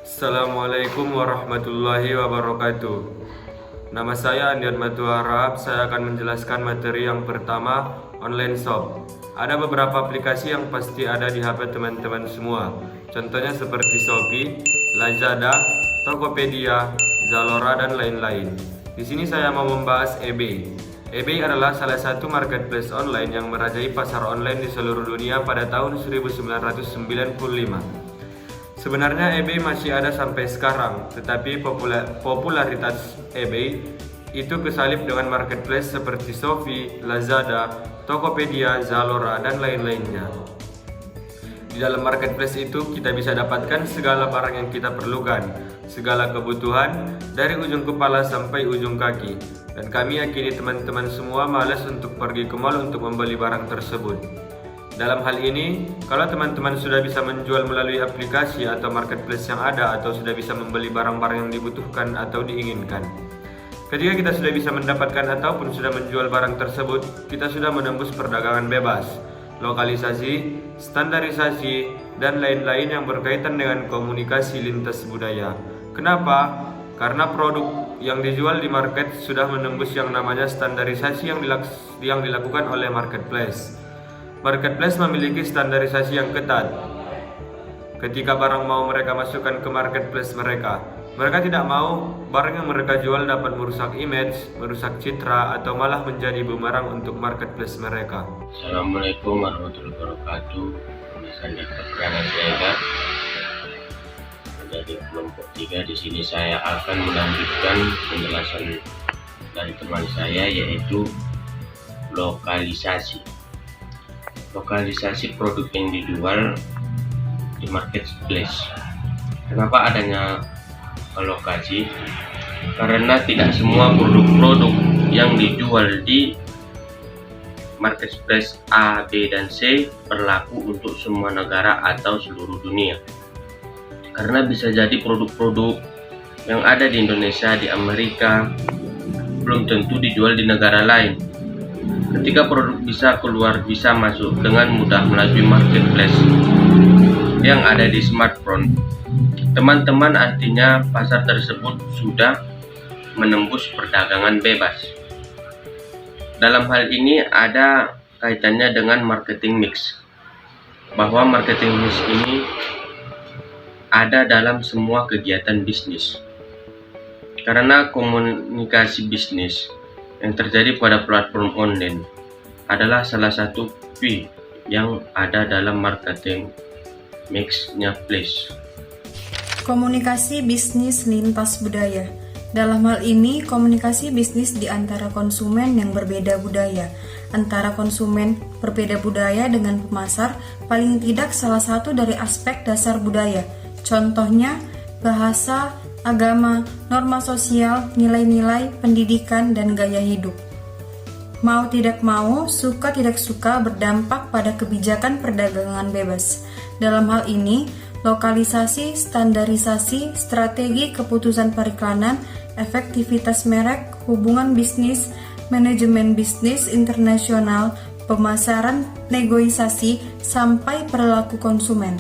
Assalamualaikum warahmatullahi wabarakatuh. Nama saya Andian Matu Harap. Saya akan menjelaskan materi yang pertama, online shop. Ada beberapa aplikasi yang pasti ada di HP teman-teman semua. Contohnya seperti Shopee, Lazada, Tokopedia, Zalora, dan lain-lain. Di sini saya mau membahas eBay. eBay adalah salah satu marketplace online yang merajai pasar online di seluruh dunia pada tahun 1995. Sebenarnya eBay masih ada sampai sekarang, tetapi popularitas eBay itu kesalip dengan marketplace seperti Shopee, Lazada, Tokopedia, Zalora, dan lain-lainnya. Di dalam marketplace itu kita bisa dapatkan segala barang yang kita perlukan, segala kebutuhan dari ujung kepala sampai ujung kaki. Dan kami yakini teman-teman semua malas untuk pergi ke mall untuk membeli barang tersebut. Dalam hal ini, kalau teman-teman sudah bisa menjual melalui aplikasi atau marketplace yang ada, atau sudah bisa membeli barang-barang yang dibutuhkan atau diinginkan. Ketika kita sudah bisa mendapatkan ataupun sudah menjual barang tersebut, kita sudah menembus perdagangan bebas, lokalisasi, standarisasi, dan lain-lain yang berkaitan dengan komunikasi lintas budaya. Kenapa? Karena produk yang dijual di market sudah menembus yang namanya standarisasi yang dilakukan oleh marketplace. Marketplace memiliki standarisasi yang ketat. Ketika barang mau mereka masukkan ke marketplace mereka tidak mau barang yang mereka jual dapat merusak image, merusak citra, atau malah menjadi bumerang untuk marketplace mereka. Assalamualaikum warahmatullahi wabarakatuh. Saya keterangan saya dari kelompok 3. Di sini saya akan melanjutkan penjelasan dari teman saya, yaitu lokalisasi. Lokalisasi produk yang dijual di marketplace. Kenapa adanya lokasi? Karena tidak semua produk-produk yang dijual di marketplace A, B, dan C berlaku untuk semua negara atau seluruh dunia. Karena bisa jadi produk-produk yang ada di Indonesia, di Amerika, belum tentu dijual di negara lain. Ketika produk bisa keluar, bisa masuk dengan mudah melalui marketplace yang ada di smartphone, teman-teman, artinya pasar tersebut sudah menembus perdagangan bebas. Dalam hal ini ada kaitannya dengan marketing mix, bahwa marketing mix ini ada dalam semua kegiatan bisnis. Karena komunikasi bisnis yang terjadi pada platform online adalah salah satu P yang ada dalam marketing mix-nya place. Komunikasi bisnis lintas budaya. Dalam hal ini, komunikasi bisnis di antara konsumen yang berbeda budaya. Antara konsumen berbeda budaya dengan pemasar, paling tidak salah satu dari aspek dasar budaya. Contohnya, bahasa, agama, norma sosial, nilai-nilai, pendidikan, dan gaya hidup. Mau tidak mau, suka tidak suka berdampak pada kebijakan perdagangan bebas. Dalam hal ini, lokalisasi, standarisasi, strategi keputusan periklanan, efektivitas merek, hubungan bisnis, manajemen bisnis internasional, pemasaran, negosiasi, sampai perilaku konsumen.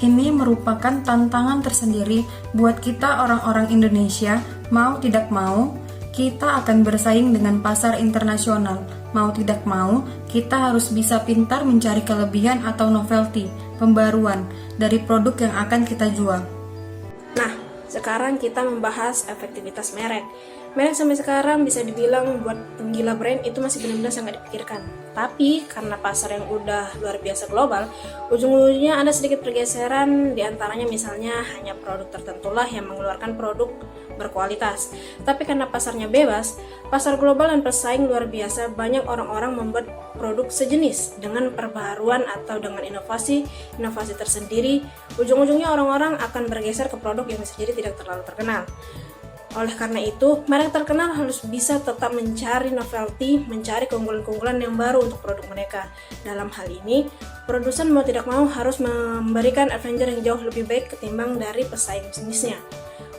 Ini merupakan tantangan tersendiri buat kita orang-orang Indonesia. Mau tidak mau, kita akan bersaing dengan pasar internasional. Mau tidak mau, kita harus bisa pintar mencari kelebihan atau novelty, pembaruan, dari produk yang akan kita jual. Nah, sekarang kita membahas efektivitas merek. Merek sampai sekarang bisa dibilang buat penggila brand itu masih benar-benar sangat dipikirkan. Tapi karena pasar yang udah luar biasa global, ujung-ujungnya ada sedikit pergeseran, diantaranya misalnya hanya produk tertentulah yang mengeluarkan produk berkualitas. Tapi karena pasarnya bebas, pasar global dan pesaing luar biasa, banyak orang-orang membuat produk sejenis dengan perbaharuan atau dengan inovasi tersendiri. Ujung-ujungnya orang-orang akan bergeser ke produk yang bisa jadi tidak terlalu terkenal. Oleh karena itu, merek terkenal harus bisa tetap mencari novelty, mencari keunggulan-keunggulan yang baru untuk produk mereka. Dalam hal ini, produsen mau tidak mau harus memberikan adventure yang jauh lebih baik ketimbang dari pesaing bisnisnya.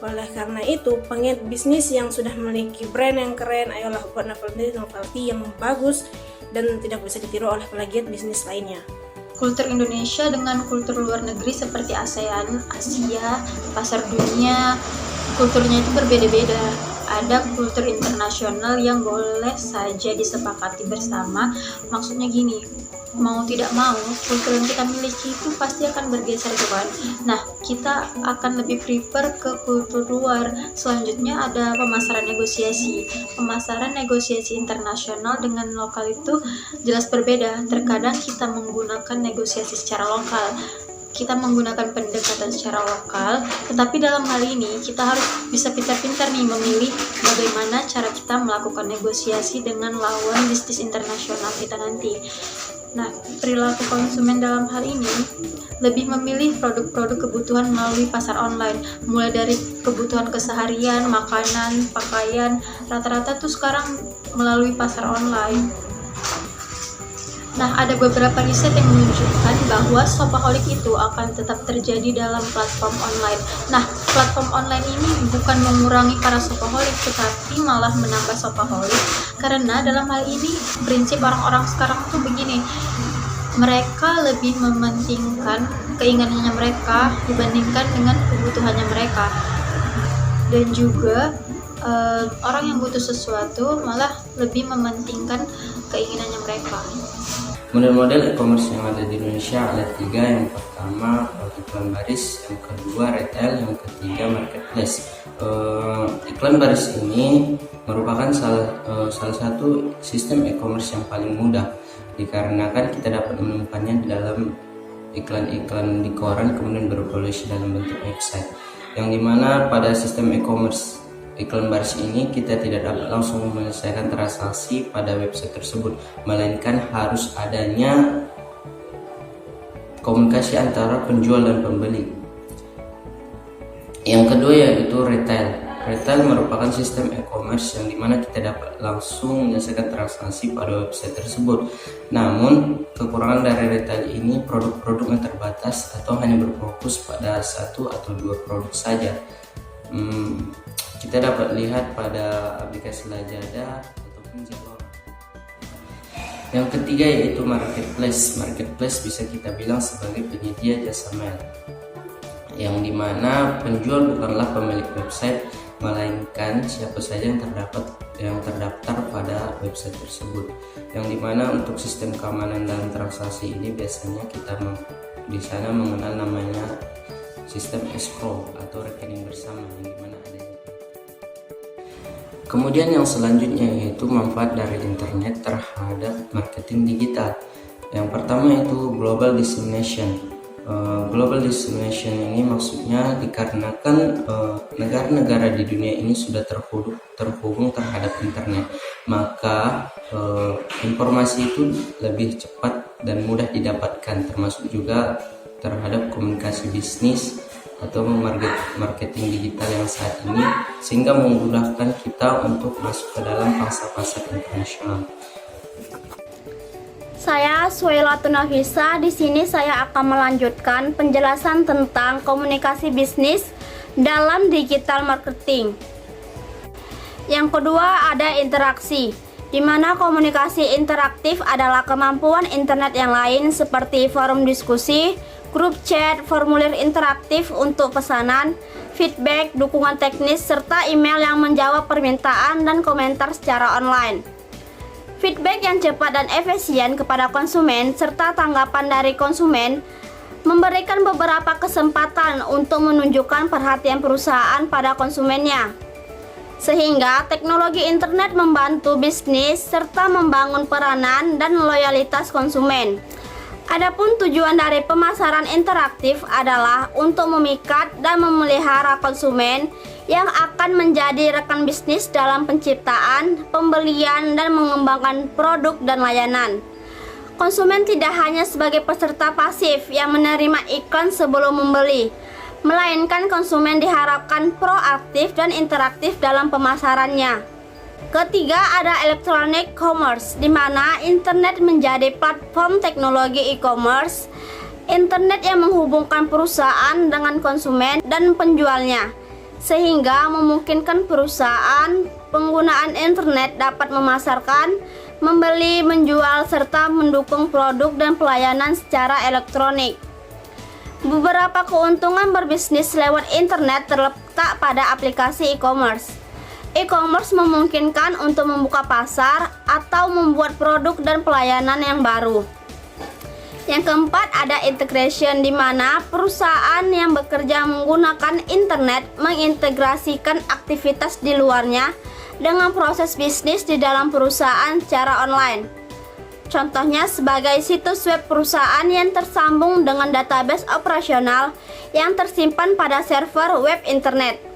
Oleh karena itu, penggiat bisnis yang sudah memiliki brand yang keren, ayolah buat novelty yang bagus dan tidak bisa ditiru oleh plagiat bisnis lainnya. Kultur Indonesia dengan kultur luar negeri seperti ASEAN, Asia, pasar dunia, kulturnya itu berbeda-beda. Ada kultur internasional yang boleh saja disepakati bersama. Maksudnya gini, mau tidak mau, kultur yang kita miliki itu pasti akan bergeser kan. Nah, kita akan lebih prefer ke kultur luar. Selanjutnya ada pemasaran negosiasi. Pemasaran negosiasi internasional dengan lokal itu jelas berbeda. Terkadang kita menggunakan negosiasi secara lokal, kita menggunakan pendekatan secara lokal, tetapi dalam hal ini kita harus bisa pintar-pintar nih memilih bagaimana cara kita melakukan negosiasi dengan lawan bisnis internasional kita nanti. Nah, perilaku konsumen dalam hal ini lebih memilih produk-produk kebutuhan melalui pasar online, mulai dari kebutuhan keseharian, makanan, pakaian, rata-rata tuh sekarang melalui pasar online. Nah, ada beberapa riset yang menunjukkan bahwa shopaholic itu akan tetap terjadi dalam platform online. Nah, platform online ini bukan mengurangi para shopaholic, tetapi malah menambah shopaholic. Karena dalam hal ini, prinsip orang-orang sekarang tuh begini, mereka lebih mementingkan keinginannya mereka dibandingkan dengan kebutuhannya mereka. Dan juga, orang yang butuh sesuatu malah lebih mementingkan keinginannya mereka. Model-model e-commerce yang ada di Indonesia ada 3. Yang pertama iklan baris, yang kedua retail, yang ketiga marketplace. Iklan baris ini merupakan salah satu sistem e-commerce yang paling mudah, dikarenakan kita dapat menemukannya di dalam iklan-iklan di koran kemudian berevolusi dalam bentuk website, yang dimana pada sistem e-commerce iklan baris ini kita tidak dapat langsung menyelesaikan transaksi pada website tersebut, melainkan harus adanya komunikasi antara penjual dan pembeli. Yang kedua yaitu retail. Retail merupakan sistem e-commerce yang dimana kita dapat langsung menyelesaikan transaksi pada website tersebut. Namun kekurangan dari retail ini produk-produk yang terbatas atau hanya berfokus pada 1 atau 2 produk saja. Kita dapat lihat pada aplikasi Lazada ataupun Zalora. Yang ketiga yaitu marketplace. Marketplace bisa kita bilang sebagai penyedia jasa mail, yang dimana penjual bukanlah pemilik website, melainkan siapa saja yang terdaftar pada website tersebut. Yang dimana untuk sistem keamanan dalam transaksi ini biasanya kita di sana mengenal namanya sistem escrow atau rekening bersama, yang dimana ada. Kemudian yang selanjutnya yaitu manfaat dari internet terhadap marketing digital. Yang pertama itu global dissemination. Global dissemination ini maksudnya dikarenakan negara-negara di dunia ini sudah terhubung terhadap internet, maka informasi itu lebih cepat dan mudah didapatkan, termasuk juga terhadap komunikasi bisnis atau marketing digital yang saat ini, sehingga memudahkan kita untuk masuk ke dalam pasar-pasar internasional. Saya Suwailatun Nafisa. Di sini saya akan melanjutkan penjelasan tentang komunikasi bisnis dalam digital marketing. Yang kedua ada interaksi, di mana komunikasi interaktif adalah kemampuan internet yang lain seperti forum diskusi, grup chat, formulir interaktif untuk pesanan, feedback, dukungan teknis, serta email yang menjawab permintaan dan komentar secara online. Feedback yang cepat dan efisien kepada konsumen serta tanggapan dari konsumen memberikan beberapa kesempatan untuk menunjukkan perhatian perusahaan pada konsumennya. Sehingga teknologi internet membantu bisnis serta membangun peranan dan loyalitas konsumen. Adapun tujuan dari pemasaran interaktif adalah untuk memikat dan memelihara konsumen yang akan menjadi rekan bisnis dalam penciptaan, pembelian, dan mengembangkan produk dan layanan. Konsumen tidak hanya sebagai peserta pasif yang menerima iklan sebelum membeli, melainkan konsumen diharapkan proaktif dan interaktif dalam pemasarannya. Ketiga, ada electronic commerce, di mana internet menjadi platform teknologi e-commerce, internet yang menghubungkan perusahaan dengan konsumen dan penjualnya, sehingga memungkinkan perusahaan penggunaan internet dapat memasarkan, membeli, menjual, serta mendukung produk dan pelayanan secara elektronik. Beberapa keuntungan berbisnis lewat internet terletak pada aplikasi e-commerce. E-commerce memungkinkan untuk membuka pasar atau membuat produk dan pelayanan yang baru. Yang keempat, ada integration, di mana perusahaan yang bekerja menggunakan internet mengintegrasikan aktivitas di luarnya dengan proses bisnis di dalam perusahaan secara online. Contohnya sebagai situs web perusahaan yang tersambung dengan database operasional yang tersimpan pada server web internet.